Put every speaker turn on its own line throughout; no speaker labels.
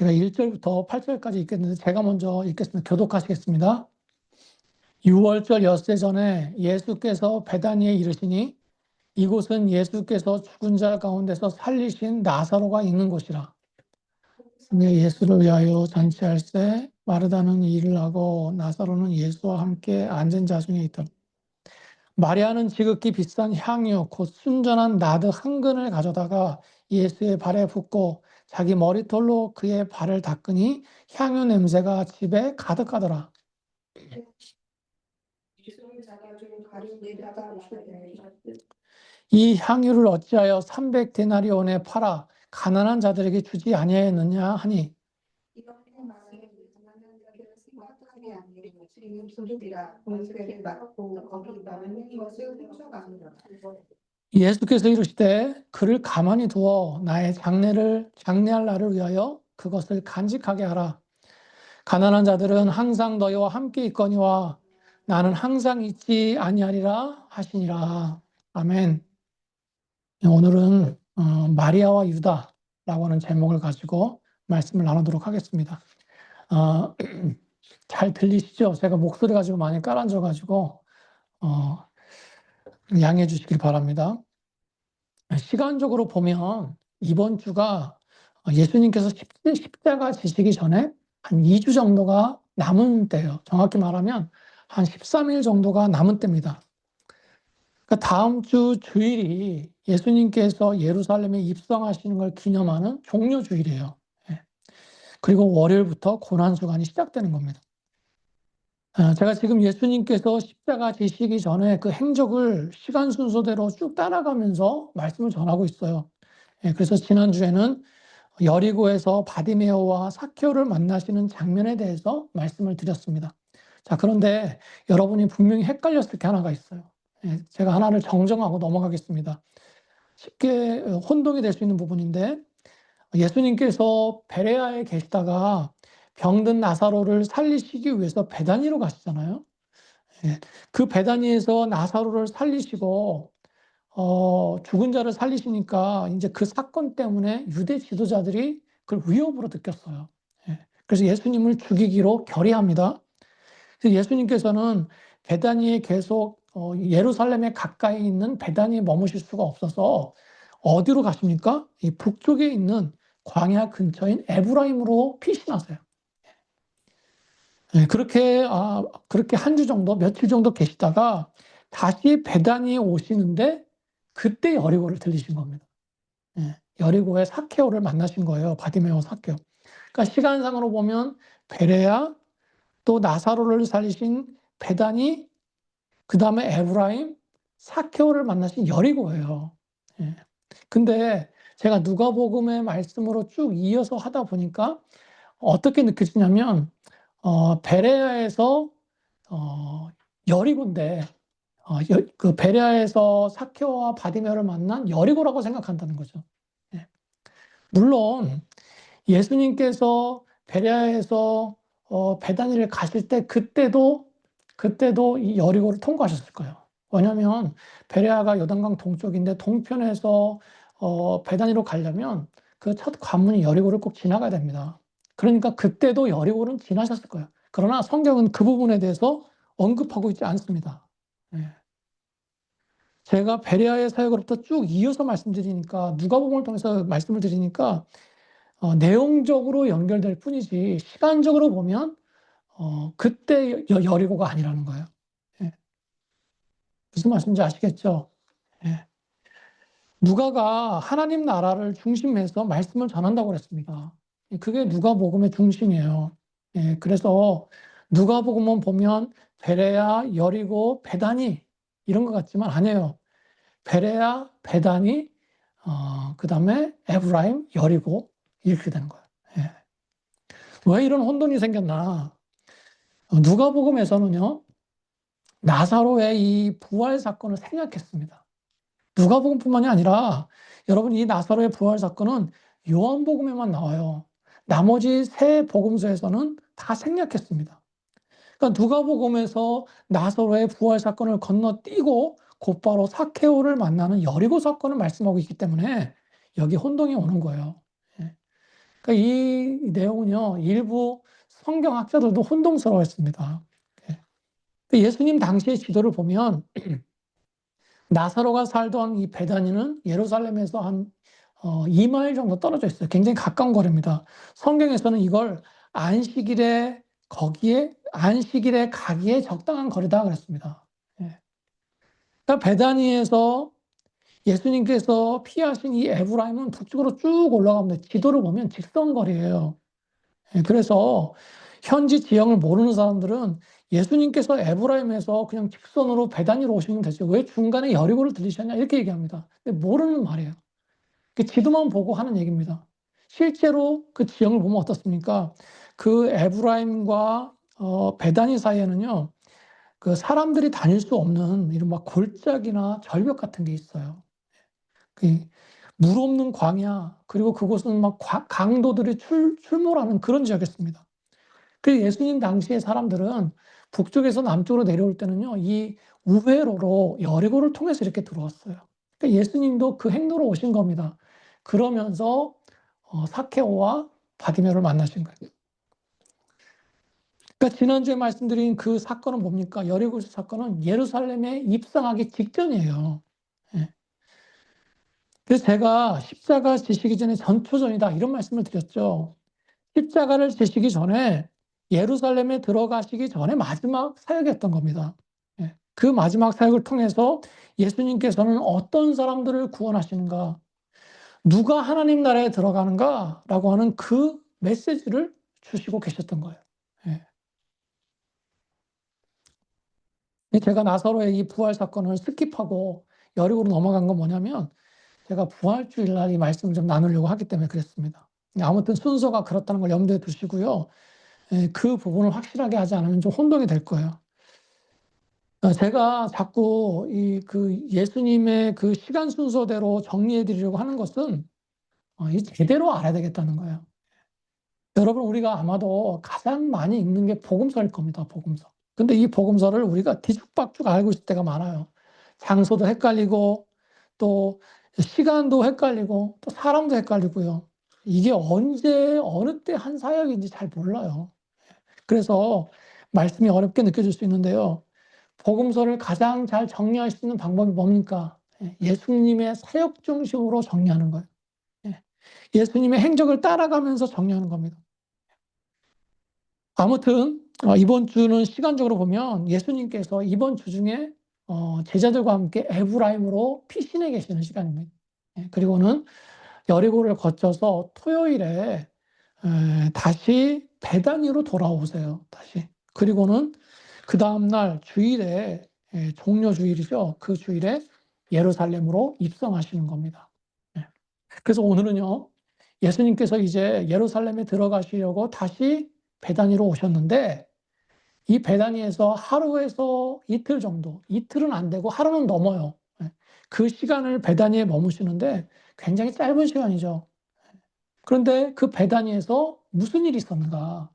제가 1절부터 8절까지 읽겠는데 제가 먼저 읽겠습니다. 교독하시겠습니다. 6월절 엿새 전에 예수께서 베다니에 이르시니 이곳은 예수께서 죽은 자 가운데서 살리신 나사로가 있는 곳이라. 예수를 위하여 잔치할세 마르다는 일을 하고 나사로는 예수와 함께 앉은 자 중에 있더라. 마리아는 지극히 비싼 향유 곧 순전한 나드 한 근을 가져다가 예수의 발에 붓고 자기 머리털로 그의 발을 닦으니 향유 냄새가 집에 가득하더라. 이 향유를 어찌하여 300데나리온에 팔아 가난한 자들에게 주지 아니하였느냐 하니 예수께서 이르시되 그를 가만히 두어 나의 장례할 날을 위하여 그것을 간직하게 하라. 가난한 자들은 항상 너희와 함께 있거니와 나는 항상 있지 아니하리라 하시니라. 아멘. 오늘은 마리아와 유다라고 하는 제목을 가지고 말씀을 나누도록 하겠습니다. 잘 들리시죠? 제가 목소리가 지금 많이 깔아져가지고 양해해 주시길 바랍니다. 시간적으로 보면 이번 주가 예수님께서 십자가 지시기 전에 한 2주 정도가 남은 때예요. 정확히 말하면 한 13일 정도가 남은 때입니다. 그러니까 다음 주 주일이 예수님께서 예루살렘에 입성하시는 걸 기념하는 종료주일이에요. 그리고 월요일부터 고난주간이 시작되는 겁니다. 제가 지금 예수님께서 십자가 지시기 전에 그 행적을 시간 순서대로 쭉 따라가면서 말씀을 전하고 있어요. 그래서 지난주에는 여리고에서 바디메오와 삭개오를 만나시는 장면에 대해서 말씀을 드렸습니다. 자, 그런데 여러분이 분명히 헷갈렸을 게 하나가 있어요. 제가 하나를 정정하고 넘어가겠습니다. 쉽게 혼동이 될 수 있는 부분인데 예수님께서 베레아에 계시다가 병든 나사로를 살리시기 위해서 베다니로 가시잖아요. 그 베다니에서 나사로를 살리시고 죽은 자를 살리시니까 이제 그 사건 때문에 유대 지도자들이 그걸 위협으로 느꼈어요. 그래서 예수님을 죽이기로 결의합니다. 그래서 예수님께서는 베다니에 계속 예루살렘에 가까이 있는 베다니에 머무실 수가 없어서 어디로 가십니까? 이 북쪽에 있는 광야 근처인 에브라임으로 피신하세요. 그렇게 한 주 정도, 며칠 정도 계시다가 다시 베다니에 오시는데 그때 여리고를 들리신 겁니다. 여리고에 삭개오를 만나신 거예요. 바디메오 삭개오. 그러니까 시간상으로 보면 베레아, 또 나사로를 살리신 베다니, 그 다음에 에브라임, 삭개오를 만나신 여리고예요. 근데 제가 누가복음의 말씀으로 쭉 이어서 하다 보니까 어떻게 느껴지냐면 베레아에서 여리고인데 그 베레아에서 삭개오와 바디메오를 만난 여리고라고 생각한다는 거죠. 물론 예수님께서 베레아에서 베다니를 가실 때 그때도 이 여리고를 통과하셨을 거예요. 왜냐하면 베레아가 요단강 동쪽인데 동편에서 베다니로 가려면 그 첫 관문이 여리고를 꼭 지나가야 됩니다. 그러니까 그때도 여리고는 지나셨을 거예요. 그러나 성경은 그 부분에 대해서 언급하고 있지 않습니다. 제가 베레아의 사역으로부터 쭉 이어서 말씀드리니까 누가복음을 통해서 말씀을 드리니까 내용적으로 연결될 뿐이지 시간적으로 보면 그때 여리고가 아니라는 거예요. 무슨 말씀인지 아시겠죠? 누가가 하나님 나라를 중심해서 말씀을 전한다고 그랬습니다. 그게 누가복음의 중심이에요. 그래서 누가복음은 보면 베레아, 여리고, 베다니 이런 것 같지만 아니에요. 베레아, 베다니, 그 다음에 에브라임, 여리고 이렇게 되는 거예요. 왜 이런 혼돈이 생겼나? 누가복음에서는요, 나사로의 이 부활 사건을 생략했습니다. 누가복음뿐만이 아니라 여러분 이 나사로의 부활 사건은 요한복음에만 나와요. 나머지 세 복음서에서는 다 생략했습니다. 그러니까 누가복음에서 나사로의 부활 사건을 건너뛰고 곧바로 삭개오를 만나는 여리고 사건을 말씀하고 있기 때문에 여기 혼동이 오는 거예요. 그러니까 이 내용은요, 일부 성경학자들도 혼동스러워했습니다. 예수님 당시의 지도를 보면 나사로가 살던 이 베다니는 예루살렘에서 한 2마일 정도 떨어져 있어요. 굉장히 가까운 거리입니다. 성경에서는 이걸 안식일에 가기에 적당한 거리다 그랬습니다. 그러니까 베다니에서 예수님께서 피하신 이 에브라임은 북쪽으로 쭉 올라갑니다. 지도를 보면 직선거리예요. 그래서 현지 지형을 모르는 사람들은 예수님께서 에브라임에서 그냥 직선으로 베다니로 오시면 되죠. 왜 중간에 여리고를 들리셨냐? 이렇게 얘기합니다. 근데 모르는 말이에요. 그 지도만 보고 하는 얘기입니다. 실제로 그 지형을 보면 어떻습니까? 그 에브라임과 베다니 사이에는요, 그 사람들이 다닐 수 없는 이른바 골짜기나 절벽 같은 게 있어요. 그 물 없는 광야, 그리고 그곳은 막 강도들이 출몰하는 그런 지역이었습니다. 그 예수님 당시의 사람들은 북쪽에서 남쪽으로 내려올 때는요, 이 우회로로 여리고를 통해서 이렇게 들어왔어요. 그러니까 예수님도 그 행로로 오신 겁니다. 그러면서 사케오와 바디메오를 만나신 거예요. 그러니까 지난주에 말씀드린 그 사건은 뭡니까? 여리고 사건은 예루살렘에 입성하기 직전이에요. 예. 그래서 제가 십자가 지시기 전에 전초전이다 이런 말씀을 드렸죠. 십자가를 지시기 전에 예루살렘에 들어가시기 전에 마지막 사역이었던 겁니다. 그 마지막 사역을 통해서 예수님께서는 어떤 사람들을 구원하시는가, 누가 하나님 나라에 들어가는가라고 하는 그 메시지를 주시고 계셨던 거예요. 제가 나사로의 이 부활 사건을 스킵하고 여리고로 넘어간 건 뭐냐면 제가 부활주일 날 이 말씀을 좀 나누려고 하기 때문에 그랬습니다. 아무튼 순서가 그렇다는 걸 염두에 두시고요. 그 부분을 확실하게 하지 않으면 좀 혼동이 될 거예요. 제가 자꾸 그 예수님의 그 시간 순서대로 정리해 드리려고 하는 것은 이 제대로 알아야 되겠다는 거예요. 여러분, 우리가 아마도 가장 많이 읽는 게 복음서일 겁니다. 복음서. 근데 이 복음서를 우리가 뒤죽박죽 알고 있을 때가 많아요. 장소도 헷갈리고 또 시간도 헷갈리고 또 사람도 헷갈리고요. 이게 언제 어느 때 한 사역인지 잘 몰라요. 그래서 말씀이 어렵게 느껴질 수 있는데요. 복음서를 가장 잘 정리할 수 있는 방법이 뭡니까? 예수님의 사역 중심으로 정리하는 거예요. 예수님의 행적을 따라가면서 정리하는 겁니다. 아무튼 이번 주는 시간적으로 보면 예수님께서 이번 주 중에 제자들과 함께 에브라임으로 피신해 계시는 시간입니다. 그리고는 여리고를 거쳐서 토요일에 다시 베다니로 돌아오세요. 다시. 그리고는 그 다음날 주일에 종려 주일이죠. 그 주일에 예루살렘으로 입성하시는 겁니다. 그래서 오늘은요, 예수님께서 이제 예루살렘에 들어가시려고 다시 베다니로 오셨는데 이 베다니에서 하루에서 이틀 정도, 이틀은 안 되고 하루는 넘어요. 그 시간을 베다니에 머무시는데 굉장히 짧은 시간이죠. 그런데 그 베다니에서 무슨 일이 있었는가?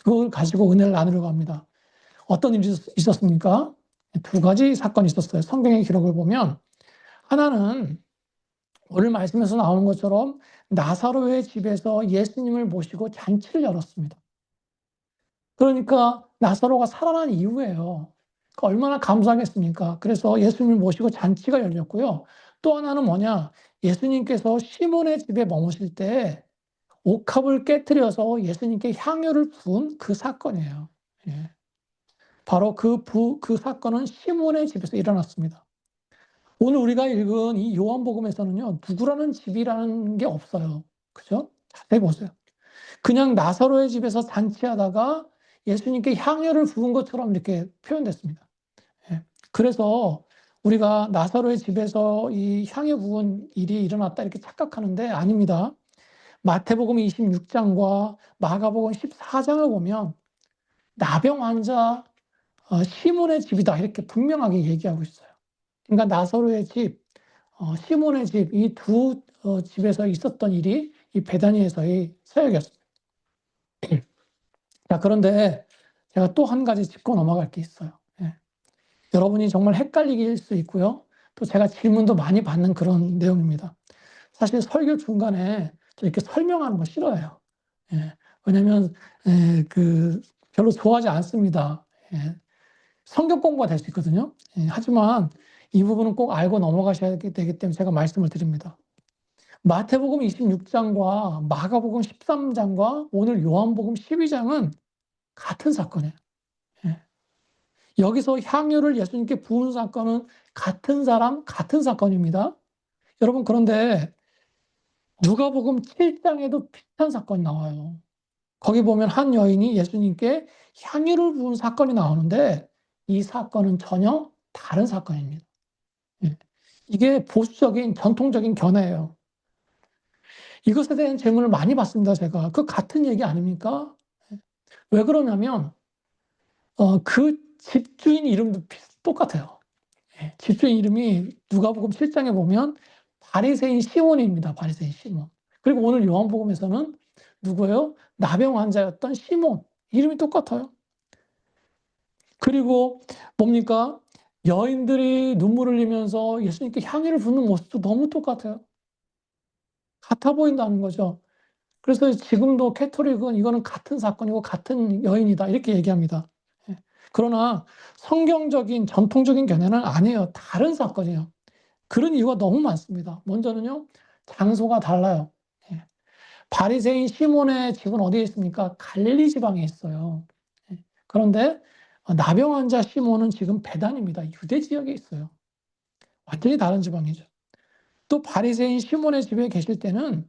그걸 가지고 은혜를 나누려고 합니다. 어떤 일이 있었습니까? 두 가지 사건이 있었어요. 성경의 기록을 보면 하나는 오늘 말씀에서 나오는 것처럼 나사로의 집에서 예수님을 모시고 잔치를 열었습니다. 그러니까 나사로가 살아난 이후에요. 그러니까 얼마나 감사하겠습니까? 그래서 예수님을 모시고 잔치가 열렸고요. 또 하나는 뭐냐? 예수님께서 시몬의 집에 머무실 때 옥합을 깨뜨려서 예수님께 향유를 부은 그 사건이에요. 바로 그 사건은 시몬의 집에서 일어났습니다. 오늘 우리가 읽은 이 요한복음에서는요, 누구라는 집이라는 게 없어요. 그죠? 자세히 보세요. 그냥 나사로의 집에서 잔치하다가 예수님께 향유를 부은 것처럼 이렇게 표현됐습니다. 그래서 우리가 나사로의 집에서 이 향유 부은 일이 일어났다 이렇게 착각하는데 아닙니다. 마태복음 26장과 마가복음 14장을 보면 나병 환자 시몬의 집이다 이렇게 분명하게 얘기하고 있어요. 그러니까 나사로의 집, 시몬의 집 이 두 집에서 있었던 일이 이 베다니에서의 사역이었습니다. 자, 그런데 제가 또 한 가지 짚고 넘어갈 게 있어요. 여러분이 정말 헷갈리길 수 있고요. 또 제가 질문도 많이 받는 그런 내용입니다. 사실 설교 중간에 이렇게 설명하는 거 싫어해요. 예. 왜냐면 별로 좋아하지 않습니다. 예. 성경 공부가 될 수 있거든요. 예. 하지만 이 부분은 꼭 알고 넘어가셔야 되기 때문에 제가 말씀을 드립니다. 마태복음 26장과 마가복음 13장과 오늘 요한복음 12장은 같은 사건이에요. 예. 여기서 향유를 예수님께 부은 사건은 같은 사람, 같은 사건입니다. 여러분, 그런데 누가복음 7장에도 비슷한 사건이 나와요. 거기 보면 한 여인이 예수님께 향유를 부은 사건이 나오는데 이 사건은 전혀 다른 사건입니다. 예. 이게 보수적인 전통적인 견해예요. 이것에 대한 질문을 많이 받습니다, 제가. 그 같은 얘기 아닙니까? 왜 그러냐면 그 집주인 이름도 똑같아요. 예. 집주인 이름이 누가복음 7장에 보면 바리새인 시몬입니다. 바리새인 시몬. 그리고 오늘 요한복음에서는 누구예요? 나병 환자였던 시몬. 이름이 똑같아요. 그리고 뭡니까? 여인들이 눈물을 흘리면서 예수님께 향유를 붓는 모습도 너무 똑같아요. 같아 보인다는 거죠. 그래서 지금도 캐토릭은 이거는 같은 사건이고 같은 여인이다 이렇게 얘기합니다. 예. 그러나 성경적인 전통적인 견해는 아니에요. 다른 사건이에요. 그런 이유가 너무 많습니다. 먼저는요. 장소가 달라요. 예. 바리새인 시몬의 집은 어디에 있습니까? 갈릴리 지방에 있어요. 예. 그런데 나병 환자 시몬은 지금 베단입니다. 유대 지역에 있어요. 완전히 다른 지방이죠. 또 바리새인 시몬의 집에 계실 때는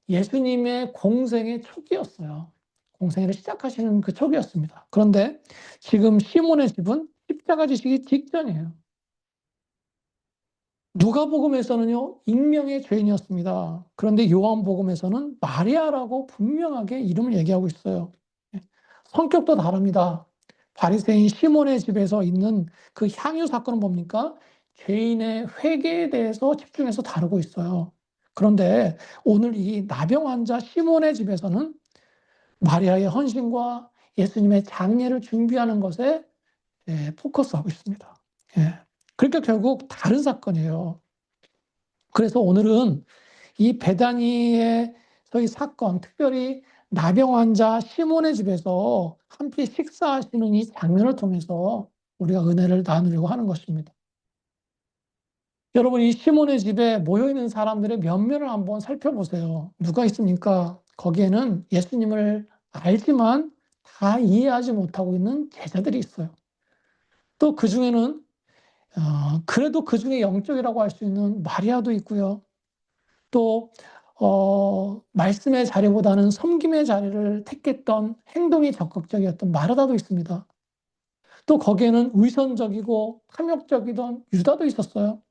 예수님의 공생의 초기였어요. 공생애를 시작하시는 그 초기였습니다. 그런데 지금 시몬의 집은 십자가 지시기 직전이에요. 누가복음에서는요, 익명의 죄인이었습니다. 그런데 요한복음에서는 마리아라고 분명하게 이름을 얘기하고 있어요. 예. 성격도 다릅니다. 바리새인 시몬의 집에서 있는 그 향유 사건은 뭡니까? 죄인의 회개에 대해서 집중해서 다루고 있어요. 그런데 오늘 이 나병 환자 시몬의 집에서는 마리아의 헌신과 예수님의 장례를 준비하는 것에 포커스하고 있습니다. 예. 그러니까 결국 다른 사건이에요. 그래서 오늘은 이 베다니에서의 사건, 특별히 나병 환자 시몬의 집에서 함께 식사하시는 이 장면을 통해서 우리가 은혜를 나누려고 하는 것입니다. 여러분, 이 시몬의 집에 모여 있는 사람들의 면면을 한번 살펴보세요. 누가 있습니까? 거기에는 예수님을 알지만 다 이해하지 못하고 있는 제자들이 있어요. 또 그중에는 그래도 그중에 영적이라고 할 수 있는 마리아도 있고요. 또 말씀의 자리보다는 섬김의 자리를 택했던 행동이 적극적이었던 마르다도 있습니다. 또 거기에는 위선적이고 탐욕적이던 유다도 있었어요.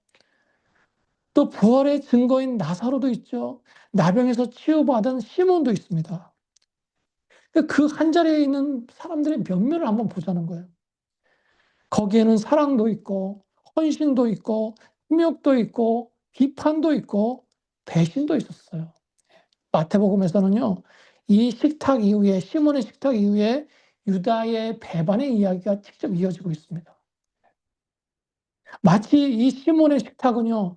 또 부활의 증거인 나사로도 있죠. 나병에서 치유받은 시몬도 있습니다. 그 한자리에 있는 사람들의 면면을 한번 보자는 거예요. 거기에는 사랑도 있고 헌신도 있고 탐욕도 있고 비판도 있고 배신도 있었어요. 마태복음에서는요. 이 식탁 이후에 시몬의 식탁 이후에 유다의 배반의 이야기가 직접 이어지고 있습니다. 마치 이 시몬의 식탁은요.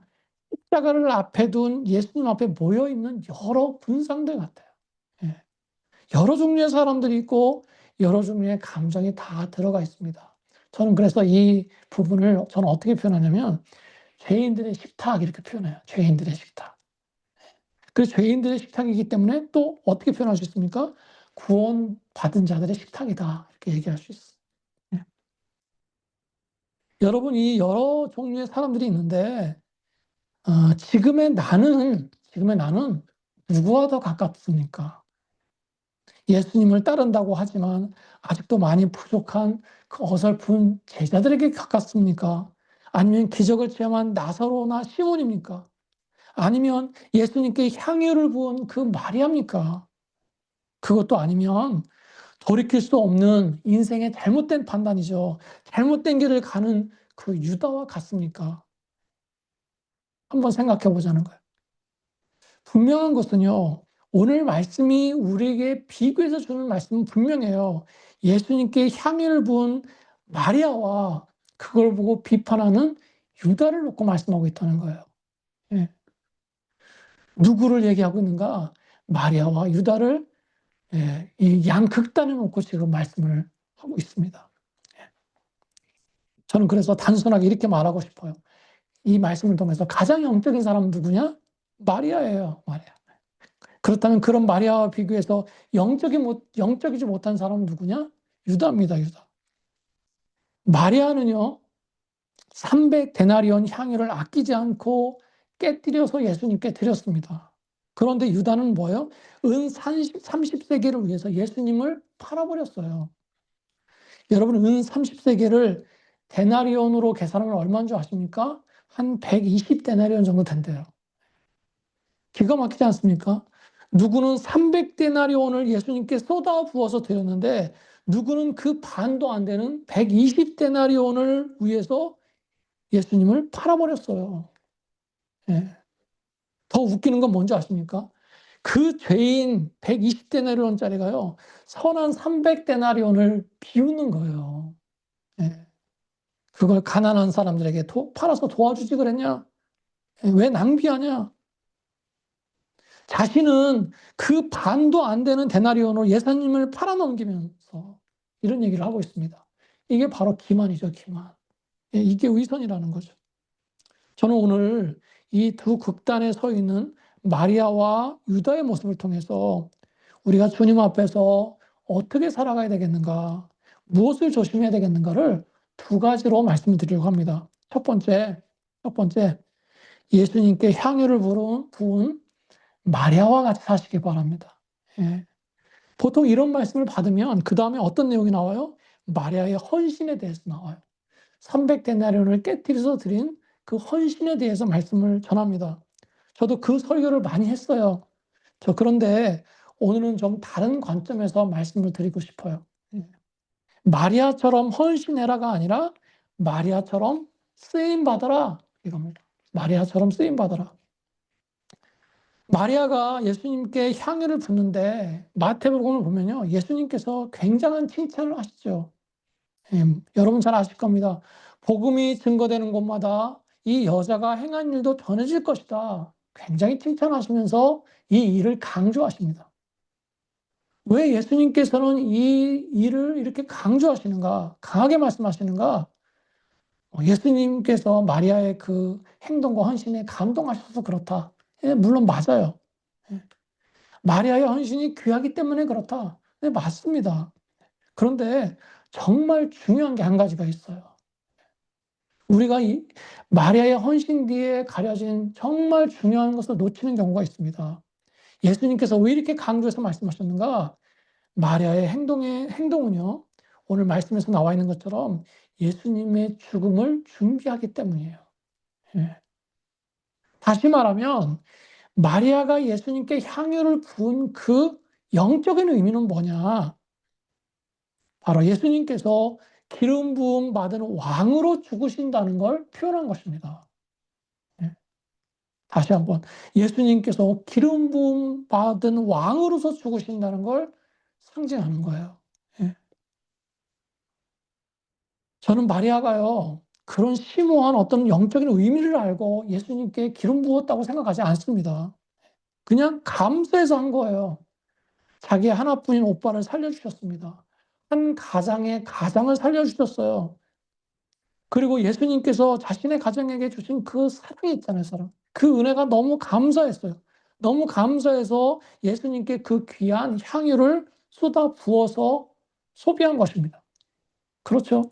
십자가를 앞에 둔 예수님 앞에 모여 있는 여러 분상들 같아요. 예. 여러 종류의 사람들이 있고 여러 종류의 감정이 다 들어가 있습니다. 저는 그래서 이 부분을 저는 어떻게 표현하냐면 죄인들의 식탁 이렇게 표현해요. 죄인들의 식탁. 그 죄인들의 식탁이기 때문에 또 어떻게 표현할 수 있습니까? 구원받은 자들의 식탁이다. 이렇게 얘기할 수 있어요. 예. 여러분, 이 여러 종류의 사람들이 있는데 지금의 나는 누구와 더 가깝습니까? 예수님을 따른다고 하지만 아직도 많이 부족한 그 어설픈 제자들에게 가깝습니까? 아니면 기적을 체험한 나사로나 시몬입니까? 아니면 예수님께 향유를 부은 그 마리아입니까? 그것도 아니면 돌이킬 수 없는 인생의 잘못된 판단이죠. 잘못된 길을 가는 그 유다와 같습니까? 한번 생각해 보자는 거예요. 분명한 것은요. 오늘 말씀이 우리에게 비교해서 주는 말씀은 분명해요. 예수님께 향유를 부은 마리아와 그걸 보고 비판하는 유다를 놓고 말씀하고 있다는 거예요. 예. 누구를 얘기하고 있는가? 마리아와 유다를 이 양극단에 놓고 지금 말씀을 하고 있습니다. 저는 그래서 단순하게 이렇게 말하고 싶어요. 이 말씀을 통해서 가장 영적인 사람은 누구냐? 마리아예요. 마리아. 그렇다면 그런 마리아와 비교해서 영적이지 못한 사람은 누구냐? 유다입니다. 유다. 마리아는요, 300데나리온 향유를 아끼지 않고 깨뜨려서 예수님께 드렸습니다. 그런데 유다는 뭐예요? 은 30세겔을 위해서 예수님을 팔아버렸어요. 여러분, 은 30세겔을 데나리온으로 계산하면 얼마인 줄 아십니까? 한 120데나리온 정도 된대요. 기가 막히지 않습니까? 누구는 300데나리온을 예수님께 쏟아 부어서 드렸는데, 누구는 그 반도 안 되는 120데나리온을 위해서 예수님을 팔아버렸어요. 예. 더 웃기는 건 뭔지 아십니까? 그 죄인 120데나리온짜리가요, 선한 300데나리온을 비웃는 거예요. 예. 그걸 가난한 사람들에게 팔아서 도와주지 그랬냐? 예. 왜 낭비하냐? 자신은 그 반도 안 되는 데나리온으로 예수님을 팔아넘기면서 이런 얘기를 하고 있습니다. 이게 바로 기만이죠, 기만. 예, 이게 위선이라는 거죠. 저는 오늘 이 두 극단에 서 있는 마리아와 유다의 모습을 통해서 우리가 주님 앞에서 어떻게 살아가야 되겠는가, 무엇을 조심해야 되겠는가를 두 가지로 말씀을 드리려고 합니다. 첫 번째, 예수님께 향유를 부은 마리아와 같이 사시기 바랍니다. 예. 보통 이런 말씀을 받으면 그 다음에 어떤 내용이 나와요? 마리아의 헌신에 대해서 나와요. 300데나리온을 깨뜨려서 드린 그 헌신에 대해서 말씀을 전합니다. 저도 그 설교를 많이 했어요. 그런데 오늘은 좀 다른 관점에서 말씀을 드리고 싶어요. 예. 마리아처럼 헌신해라가 아니라 마리아처럼 쓰임받아라 이겁니다. 마리아처럼 쓰임받아라. 마리아가 예수님께 향유를 붓는데 마태복음을 보면요, 예수님께서 굉장한 칭찬을 하시죠. 여러분 잘 아실 겁니다. 복음이 증거되는 곳마다 이 여자가 행한 일도 전해질 것이다. 굉장히 칭찬하시면서 이 일을 강조하십니다. 왜 예수님께서는 이 일을 이렇게 강조하시는가, 강하게 말씀하시는가? 예수님께서 마리아의 그 행동과 헌신에 감동하셔서 그렇다. 예, 물론 맞아요. 예. 마리아의 헌신이 귀하기 때문에 그렇다. 네, 맞습니다. 그런데 정말 중요한 게 한 가지가 있어요. 우리가 이 마리아의 헌신 뒤에 가려진 정말 중요한 것을 놓치는 경우가 있습니다. 예수님께서 왜 이렇게 강조해서 말씀하셨는가? 마리아의 행동은요, 오늘 말씀에서 나와 있는 것처럼 예수님의 죽음을 준비하기 때문이에요. 예. 다시 말하면 마리아가 예수님께 향유를 부은 그 영적인 의미는 뭐냐? 바로 예수님께서 기름 부음 받은 왕으로 죽으신다는 걸 표현한 것입니다. 예. 다시 한번 예수님께서 기름 부음 받은 왕으로서 죽으신다는 걸 상징하는 거예요. 예. 저는 마리아가요, 그런 심오한 어떤 영적인 의미를 알고 예수님께 기름 부었다고 생각하지 않습니다. 그냥 감사해서 한 거예요. 자기 하나뿐인 오빠를 살려주셨습니다. 한 가장의 가장을 살려주셨어요. 그리고 예수님께서 자신의 가정에게 주신 그 사랑이 있잖아요, 사랑. 그 은혜가 너무 감사했어요. 너무 감사해서 예수님께 그 귀한 향유를 쏟아 부어서 소비한 것입니다. 그렇죠?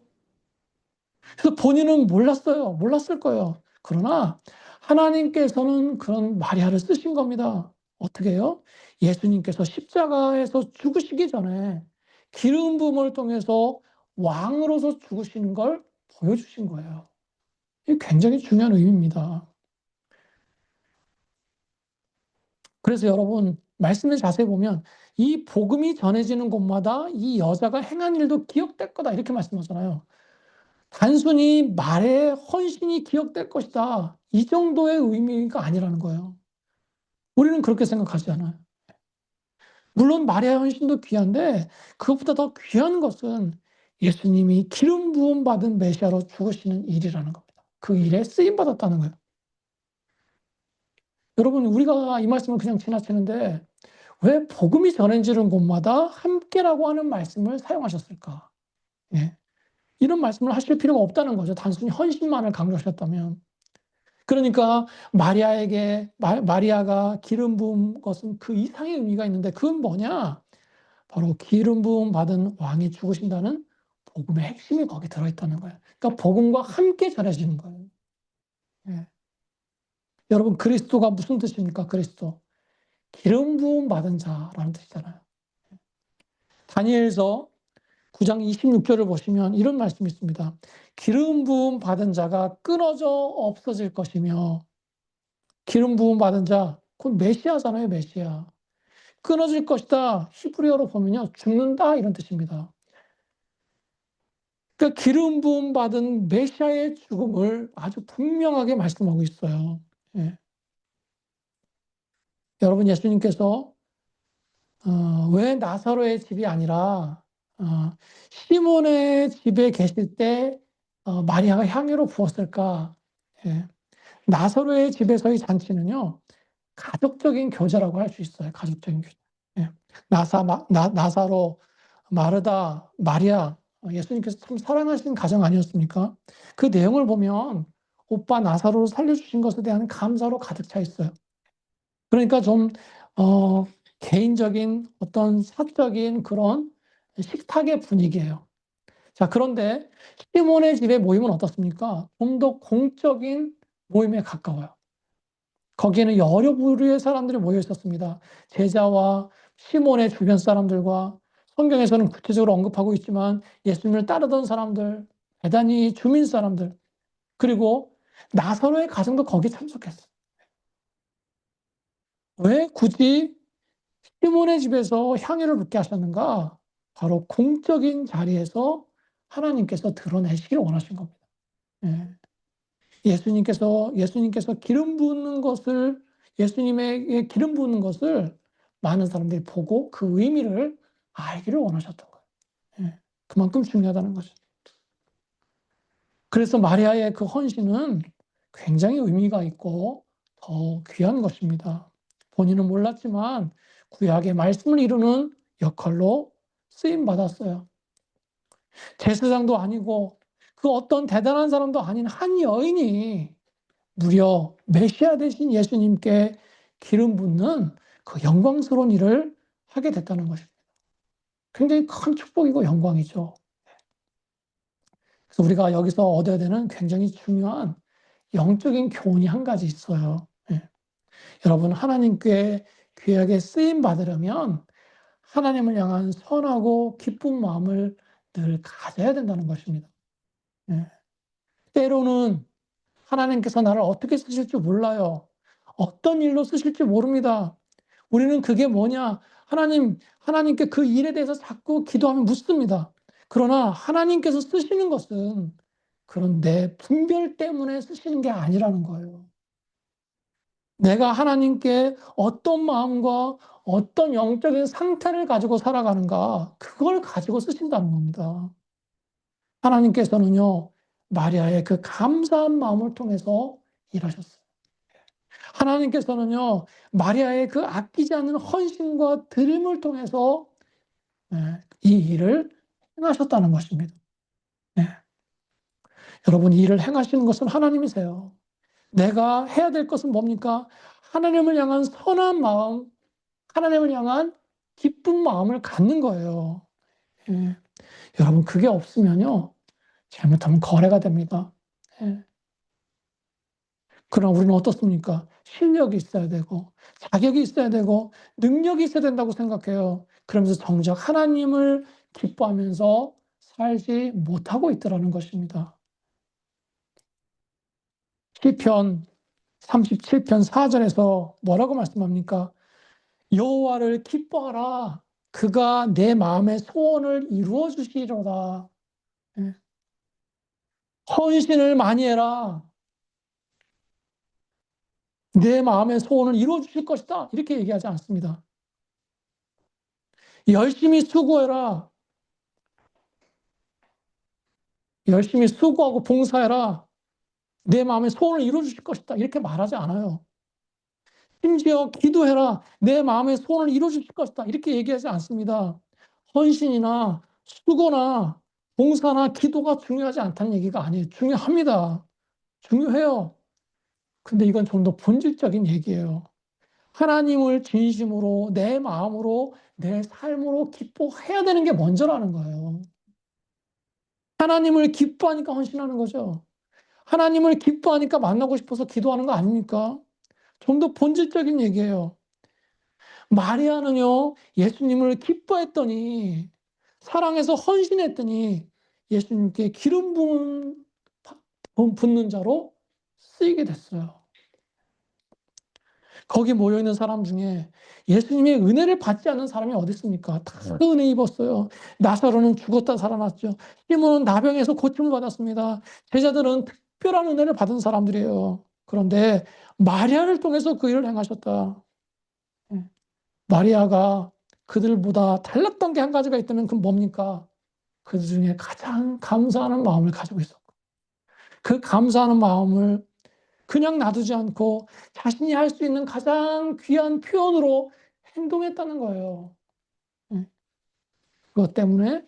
그래서 본인은 몰랐어요. 몰랐을 거예요. 그러나 하나님께서는 그런 마리아를 쓰신 겁니다. 어떻게 해요? 예수님께서 십자가에서 죽으시기 전에 기름 부음을 통해서 왕으로서 죽으시는 걸 보여주신 거예요. 이게 굉장히 중요한 의미입니다. 그래서 여러분, 말씀을 자세히 보면 이 복음이 전해지는 곳마다 이 여자가 행한 일도 기억될 거다 이렇게 말씀하잖아요. 단순히 말의 헌신이 기억될 것이다, 이 정도의 의미가 아니라는 거예요. 우리는 그렇게 생각하지 않아요. 물론 말의 헌신도 귀한데 그것보다 더 귀한 것은 예수님이 기름 부음 받은 메시아로 죽으시는 일이라는 겁니다. 그 일에 쓰임 받았다는 거예요. 여러분, 우리가 이 말씀을 그냥 지나치는데 왜 복음이 전해지는 곳마다 함께라고 하는 말씀을 사용하셨을까? 예. 이런 말씀을 하실 필요가 없다는 거죠. 단순히 헌신만을 강조하셨다면. 그러니까 마리아가 기름 부은 것은 그 이상의 의미가 있는데 그건 뭐냐? 바로 기름 부음 받은 왕이 죽으신다는 복음의 핵심이 거기 들어있다는 거예요. 그러니까 복음과 함께 전해지는 거예요. 예. 여러분 그리스도가 무슨 뜻입니까? 그리스도. 기름 부음 받은 자라는 뜻이잖아요. 다니엘서 9장 26절을 보시면 이런 말씀이 있습니다. 기름 부음 받은 자가 끊어져 없어질 것이며 기름 부음 받은 자, 곧 메시아잖아요, 메시아. 끊어질 것이다. 히브리어로 보면요, 죽는다 이런 뜻입니다. 그러니까 기름 부음 받은 메시아의 죽음을 아주 분명하게 말씀하고 있어요. 예. 여러분 예수님께서 왜 나사로의 집이 아니라 어, 시몬의 집에 계실 때 마리아가 향유를 부었을까? 예. 나사로의 집에서의 잔치는요, 가족적인 교제라고 할 수 있어요. 가족적인 교제. 예. 나사로, 마르다, 마리아, 예수님께서 참 사랑하시는 가정 아니었습니까? 그 내용을 보면 오빠 나사로를 살려주신 것에 대한 감사로 가득 차 있어요. 그러니까 좀 어, 개인적인 어떤 사적인 그런 식탁의 분위기예요. 자, 그런데 시몬의 집의 모임은 어떻습니까? 좀 더 공적인 모임에 가까워요. 거기에는 여러 부류의 사람들이 모여 있었습니다. 제자와 시몬의 주변 사람들과 성경에서는 구체적으로 언급하고 있지만 예수님을 따르던 사람들, 대단히 주민 사람들, 그리고 나사로의 가정도 거기에 참석했어요. 왜 굳이 시몬의 집에서 향유를 붓게 하셨는가? 바로 공적인 자리에서 하나님께서 드러내시기를 원하신 겁니다. 예. 예수님께서 기름 붓는 것을 예수님에게 기름 붓는 것을 많은 사람들이 보고 그 의미를 알기를 원하셨던 거예요. 예. 그만큼 중요하다는 거죠. 그래서 마리아의 그 헌신은 굉장히 의미가 있고 더 귀한 것입니다. 본인은 몰랐지만 구약의 말씀을 이루는 역할로 쓰임 받았어요. 제사장도 아니고 그 어떤 대단한 사람도 아닌 한 여인이 무려 메시아 되신 예수님께 기름 붓는 그 영광스러운 일을 하게 됐다는 것입니다. 굉장히 큰 축복이고 영광이죠. 그래서 우리가 여기서 얻어야 되는 굉장히 중요한 영적인 교훈이 한 가지 있어요. 예. 여러분 하나님께 귀하게 쓰임 받으려면 하나님을 향한 선하고 기쁜 마음을 늘 가져야 된다는 것입니다. 예. 때로는 하나님께서 나를 어떻게 쓰실지 몰라요. 어떤 일로 쓰실지 모릅니다. 우리는 그게 뭐냐? 하나님께 그 일에 대해서 자꾸 기도하면 묻습니다. 그러나 하나님께서 쓰시는 것은 그런 내 분별 때문에 쓰시는 게 아니라는 거예요. 내가 하나님께 어떤 마음과 어떤 영적인 상태를 가지고 살아가는가, 그걸 가지고 쓰신다는 겁니다. 하나님께서는요, 마리아의 그 감사한 마음을 통해서 일하셨어요. 하나님께서는요, 마리아의 그 아끼지 않는 헌신과 드림을 통해서 이 일을 행하셨다는 것입니다. 네. 여러분, 이 일을 행하시는 것은 하나님이세요. 내가 해야 될 것은 뭡니까? 하나님을 향한 선한 마음, 하나님을 향한 기쁜 마음을 갖는 거예요. 예. 여러분, 그게 없으면요, 잘못하면 거래가 됩니다. 예. 그러나 우리는 어떻습니까? 실력이 있어야 되고, 자격이 있어야 되고, 능력이 있어야 된다고 생각해요. 그러면서 정작 하나님을 기뻐하면서 살지 못하고 있더라는 것입니다. 시편 37편 4절에서 뭐라고 말씀합니까? 여호와를 기뻐하라. 그가 내 마음의 소원을 이루어 주시리로다. 예. 헌신을 많이 해라. 내 마음의 소원을 이루어 주실 것이다. 이렇게 얘기하지 않습니다. 열심히 수고해라. 열심히 수고하고 봉사해라. 내 마음의 소원을 이루어 주실 것이다. 이렇게 말하지 않아요. 심지어 기도해라. 내 마음의 소원을 이루어 주실 것이다. 이렇게 얘기하지 않습니다. 헌신이나 수고나 봉사나 기도가 중요하지 않다는 얘기가 아니에요. 중요합니다. 중요해요. 근데 이건 좀 더 본질적인 얘기예요. 하나님을 진심으로 내 마음으로 내 삶으로 기뻐해야 되는 게 먼저라는 거예요. 하나님을 기뻐하니까 헌신하는 거죠. 하나님을 기뻐하니까 만나고 싶어서 기도하는 거 아닙니까? 좀 더 본질적인 얘기예요. 마리아는요, 예수님을 기뻐했더니, 사랑해서 헌신했더니, 예수님께 기름 붓는 자로 쓰이게 됐어요. 거기 모여있는 사람 중에 예수님의 은혜를 받지 않는 사람이 어디 있습니까? 다 은혜 입었어요. 나사로는 죽었다 살아났죠. 시몬은 나병에서 고침을 받았습니다. 제자들은 특별한 은혜를 받은 사람들이에요. 그런데 마리아를 통해서 그 일을 행하셨다. 마리아가 그들보다 달랐던 게 한 가지가 있다면 그건 뭡니까? 그 중에 가장 감사하는 마음을 가지고 있었고, 그 감사하는 마음을 그냥 놔두지 않고 자신이 할 수 있는 가장 귀한 표현으로 행동했다는 거예요. 그것 때문에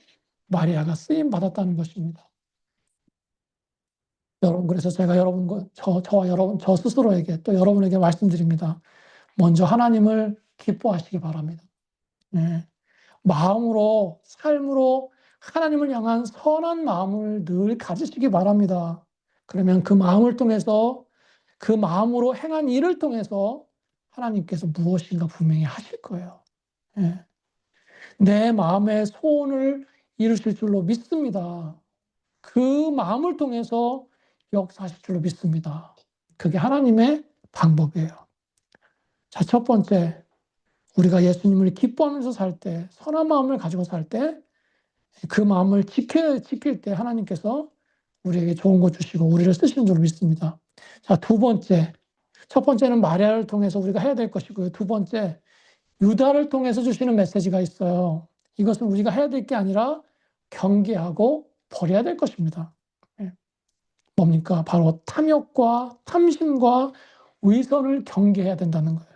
마리아가 쓰임 받았다는 것입니다. 여러분, 그래서 제가 저와 여러분, 저 스스로에게 또 여러분에게 말씀드립니다. 먼저 하나님을 기뻐하시기 바랍니다. 네. 마음으로, 삶으로 하나님을 향한 선한 마음을 늘 가지시기 바랍니다. 그러면 그 마음을 통해서, 그 마음으로 행한 일을 통해서 하나님께서 무엇인가 분명히 하실 거예요. 예. 내 마음의 소원을 이루실 줄로 믿습니다. 그 마음을 통해서 역사하실 줄로 믿습니다. 그게 하나님의 방법이에요. 자, 첫 번째, 우리가 예수님을 기뻐하면서 살 때, 선한 마음을 가지고 살 때, 그 마음을 지킬 때 하나님께서 우리에게 좋은 것 주시고 우리를 쓰시는 줄 믿습니다. 자, 두 번째. 첫 번째는 마리아를 통해서 우리가 해야 될 것이고요. 두 번째, 유다를 통해서 주시는 메시지가 있어요. 이것은 우리가 해야 될 게 아니라 경계하고 버려야 될 것입니다. 뭡니까? 바로 탐욕과 탐심과 위선을 경계해야 된다는 거예요.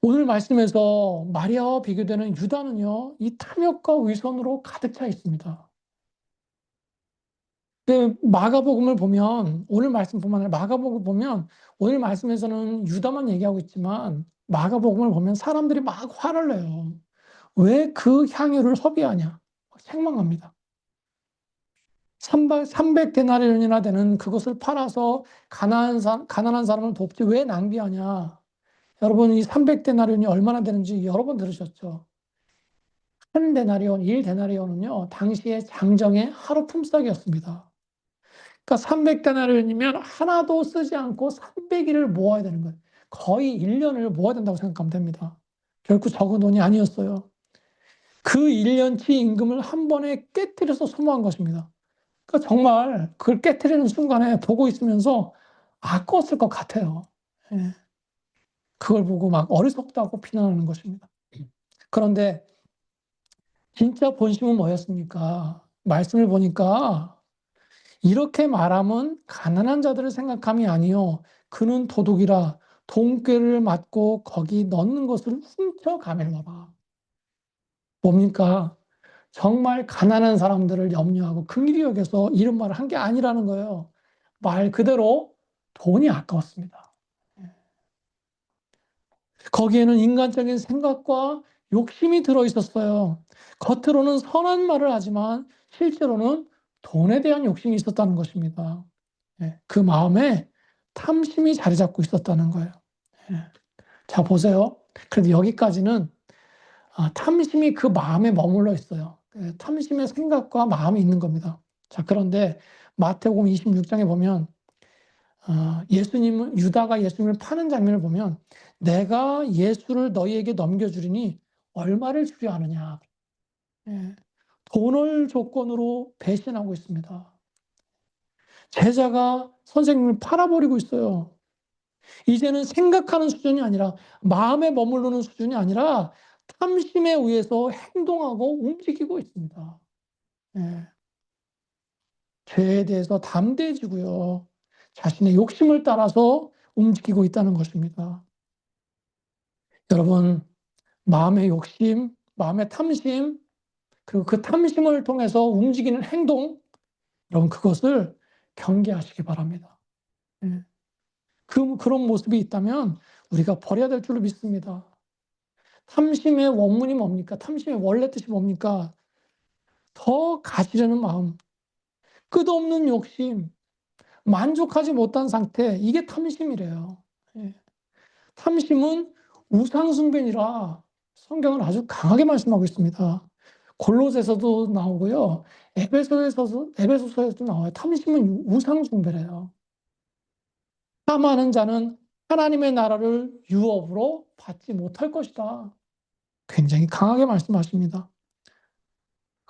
오늘 말씀에서 마리아와 비교되는 유다는요, 이 탐욕과 위선으로 가득 차 있습니다. 마가복음을 보면, 오늘 말씀 보면, 마가복음을 보면, 오늘 말씀에서는 유다만 얘기하고 있지만, 마가복음을 보면 사람들이 막 화를 내요. 왜 그 향유를 허비하냐? 책망합니다. 300데나리온이나 되는 그것을 팔아서 가난한 사람을 돕지 왜 낭비하냐? 여러분, 이 300데나리온이 얼마나 되는지 여러 번 들으셨죠? 한 데나리온, 1데나리온은요, 당시의 장정의 하루 품삯이었습니다. 그러니까 300데나리온이면 하나도 쓰지 않고 300일을 모아야 되는 거예요. 거의 1년을 모아야 된다고 생각하면 됩니다. 결코 적은 돈이 아니었어요. 그 1년치 임금을 한 번에 깨뜨려서 소모한 것입니다. 그러니까 정말 그걸 깨뜨리는 순간에 보고 있으면서 아까웠을 것 같아요. 예. 그걸 보고 막 어리석다고 비난하는 것입니다. 그런데 진짜 본심은 뭐였습니까? 말씀을 보니까 이렇게 말함은 가난한 자들을 생각함이 아니요 그는 도둑이라 돈꾀를 맞고 거기 넣는 것을 훔쳐가밀어라. 뭡니까? 정말 가난한 사람들을 염려하고 긍휼히 여겨서 이런 말을 한 게 아니라는 거예요. 말 그대로 돈이 아까웠습니다. 거기에는 인간적인 생각과 욕심이 들어 있었어요. 겉으로는 선한 말을 하지만 실제로는 돈에 대한 욕심이 있었다는 것입니다. 그 마음에 탐심이 자리 잡고 있었다는 거예요. 자, 보세요. 그래도 여기까지는 탐심이 그 마음에 머물러 있어요. 탐심의 생각과 마음이 있는 겁니다. 자, 그런데 마태복음 26장에 보면 유다가 예수님을 파는 장면을 보면 내가 예수를 너희에게 넘겨주리니 얼마를 주려 하느냐. 돈을 조건으로 배신하고 있습니다. 제자가 선생님을 팔아버리고 있어요. 이제는 생각하는 수준이 아니라 마음에 머무르는 수준이 아니라 탐심에 의해서 행동하고 움직이고 있습니다. 죄에 대해서 담대해지고요. 자신의 욕심을 따라서 움직이고 있다는 것입니다. 여러분, 마음의 욕심, 마음의 탐심, 그리고 그 탐심을 통해서 움직이는 행동, 여러분 그것을 경계하시기 바랍니다. 예. 그런 모습이 있다면 우리가 버려야 될 줄로 믿습니다. 탐심의 원문이 뭡니까? 탐심의 원래 뜻이 뭡니까? 더 가지려는 마음, 끝없는 욕심, 만족하지 못한 상태, 이게 탐심이래요. 예. 탐심은 우상숭배니라 성경은 아주 강하게 말씀하고 있습니다. 골로새서도 나오고요. 에베소서에도 나와요. 탐심은 우상숭배래요. 탐하는 자는 하나님의 나라를 유업으로 받지 못할 것이다. 굉장히 강하게 말씀하십니다.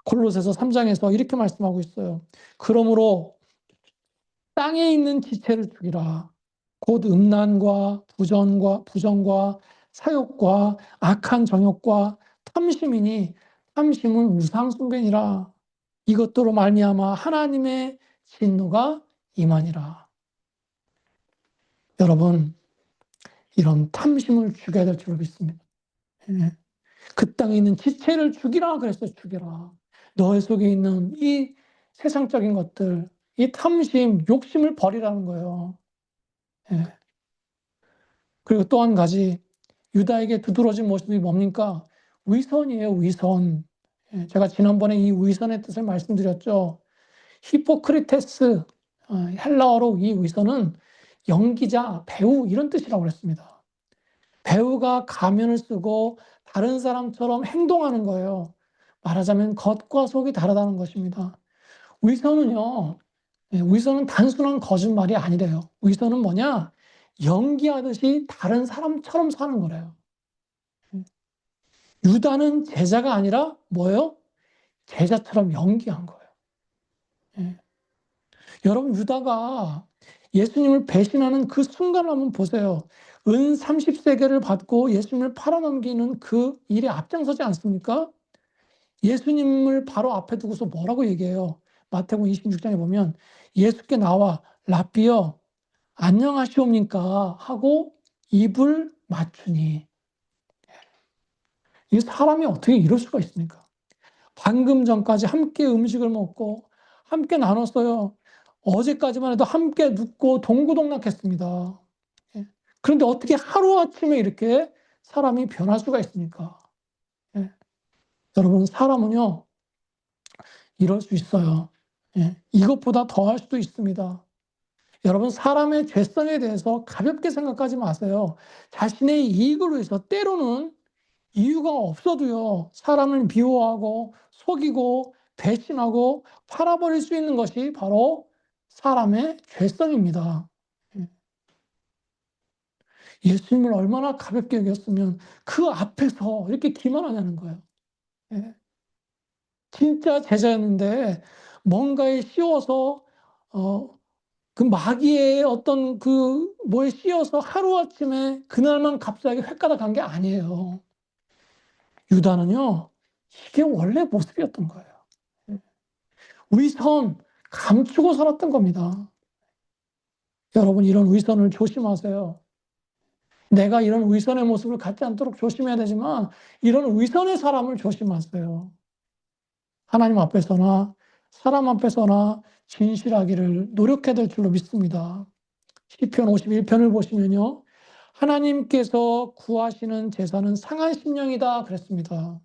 골로새서 3장에서 이렇게 말씀하고 있어요. 그러므로 땅에 있는 지체를 죽이라. 곧 음란과 부정과 사욕과 악한 정욕과 탐심이니 탐심은 우상 숭배니라. 이것들로 말미암아 하나님의 진노가 임하니라. 여러분, 이런 탐심을 죽여야 될 줄로 믿습니다. 예. 그 땅에 있는 지체를 죽이라 그랬어요. 죽여라. 너의 속에 있는 이 세상적인 것들, 이 탐심, 욕심을 버리라는 거예요. 예. 그리고 또 한 가지 유다에게 두드러진 모습이 뭡니까? 위선이에요. 위선. 예. 제가 지난번에 이 위선의 뜻을 말씀드렸죠. 히포크리테스, 헬라어로 이 위선은 연기자, 배우 이런 뜻이라고 그랬습니다. 배우가 가면을 쓰고 다른 사람처럼 행동하는 거예요. 말하자면 겉과 속이 다르다는 것입니다. 위선은요, 위선은 단순한 거짓말이 아니래요. 위선은 뭐냐? 연기하듯이 다른 사람처럼 사는 거래요. 유다는 제자가 아니라 뭐예요? 제자처럼 연기한 거예요. 예. 여러분, 유다가 예수님을 배신하는 그 순간을 한번 보세요. 은 30세겔을 받고 예수님을 팔아넘기는 그 일에 앞장서지 않습니까? 예수님을 바로 앞에 두고서 뭐라고 얘기해요? 마태복음 26장에 보면 예수께 나와 랍비여 안녕하시옵니까 하고 입을 맞추니 이 사람이 어떻게 이럴 수가 있습니까? 방금 전까지 함께 음식을 먹고 함께 나눴어요. 어제까지만 해도 함께 눕고 동고동락했습니다. 예. 그런데 어떻게 하루아침에 이렇게 사람이 변할 수가 있습니까? 예. 여러분, 사람은요, 이럴 수 있어요. 예. 이것보다 더 할 수도 있습니다. 여러분, 사람의 죄성에 대해서 가볍게 생각하지 마세요. 자신의 이익을 위해서 때로는 이유가 없어도요, 사람을 미워하고 속이고 배신하고 팔아버릴 수 있는 것이 바로 사람의 죄성입니다. 예. 예수님을 얼마나 가볍게 여겼으면 그 앞에서 이렇게 기만하냐는 거예요. 예. 진짜 제자였는데 뭔가에 씌워서 그 마귀의 어떤 그 뭐에 씌워서 하루아침에 그날만 갑자기 횟가닥한 게 아니에요. 유다는요, 이게 원래 모습이었던 거예요. 위선, 감추고 살았던 겁니다. 여러분, 이런 위선을 조심하세요. 내가 이런 위선의 모습을 갖지 않도록 조심해야 되지만, 이런 위선의 사람을 조심하세요. 하나님 앞에서나, 사람 앞에서나 진실하기를 노력해야 될 줄로 믿습니다. 시편 51편을 보시면요. 하나님께서 구하시는 제사는 상한 심령이다 그랬습니다.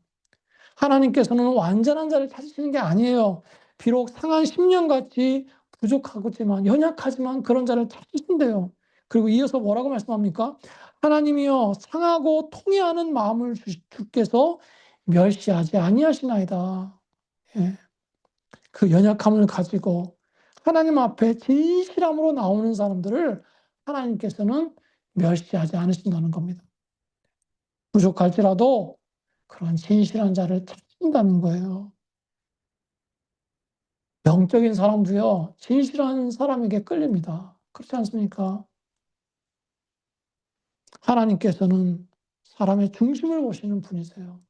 하나님께서는 완전한 자를 찾으시는 게 아니에요. 비록 상한 심령같이 부족하지만 연약하지만 그런 자를 찾으신대요. 그리고 이어서 뭐라고 말씀합니까? 하나님이여 상하고 통회하는 마음을 주께서 멸시하지 아니하시나이다. 예. 그 연약함을 가지고 하나님 앞에 진실함으로 나오는 사람들을 하나님께서는 멸시하지 않으신다는 겁니다. 부족할지라도 그런 진실한 자를 찾는다는 거예요. 영적인 사람도요, 진실한 사람에게 끌립니다. 그렇지 않습니까? 하나님께서는 사람의 중심을 보시는 분이세요.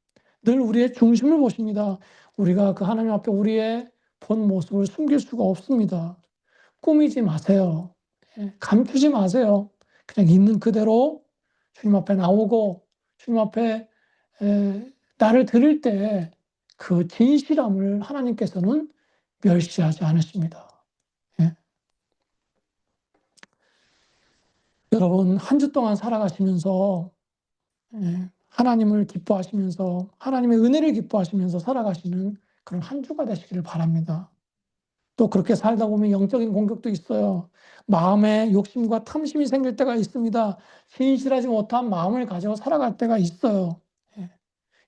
늘 우리의 중심을 보십니다. 우리가 그 하나님 앞에 우리의 본 모습을 숨길 수가 없습니다. 꾸미지 마세요. 감추지 마세요. 그냥 있는 그대로 주님 앞에 나오고 주님 앞에 나를 드릴 때 그 진실함을 하나님께서는 멸시하지 않으십니다. 예. 여러분 한 주 동안 살아가시면서 하나님을 기뻐하시면서 하나님의 은혜를 기뻐하시면서 살아가시는 그런 한 주가 되시기를 바랍니다. 또 그렇게 살다 보면 영적인 공격도 있어요. 마음에 욕심과 탐심이 생길 때가 있습니다. 진실하지 못한 마음을 가지고 살아갈 때가 있어요. 예.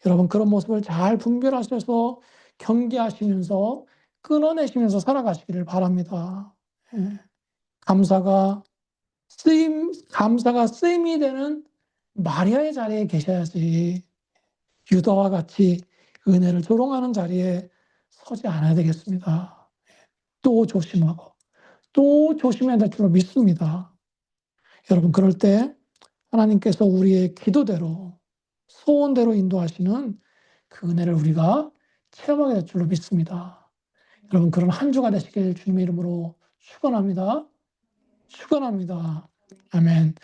여러분 그런 모습을 잘 분별하셔서 경계하시면서 끊어내시면서 살아가시기를 바랍니다. 예. 감사가 쓰임이 되는 마리아의 자리에 계셔야지 유다와 같이 은혜를 조롱하는 자리에 서지 않아야 되겠습니다. 또 조심하고 또 조심해야 될 줄로 믿습니다. 여러분 그럴 때 하나님께서 우리의 기도대로 소원대로 인도하시는 그 은혜를 우리가 체험하게 될 줄로 믿습니다. 여러분 그런 한 주가 되시길 주님의 이름으로 축원합니다. 축원합니다. 아멘.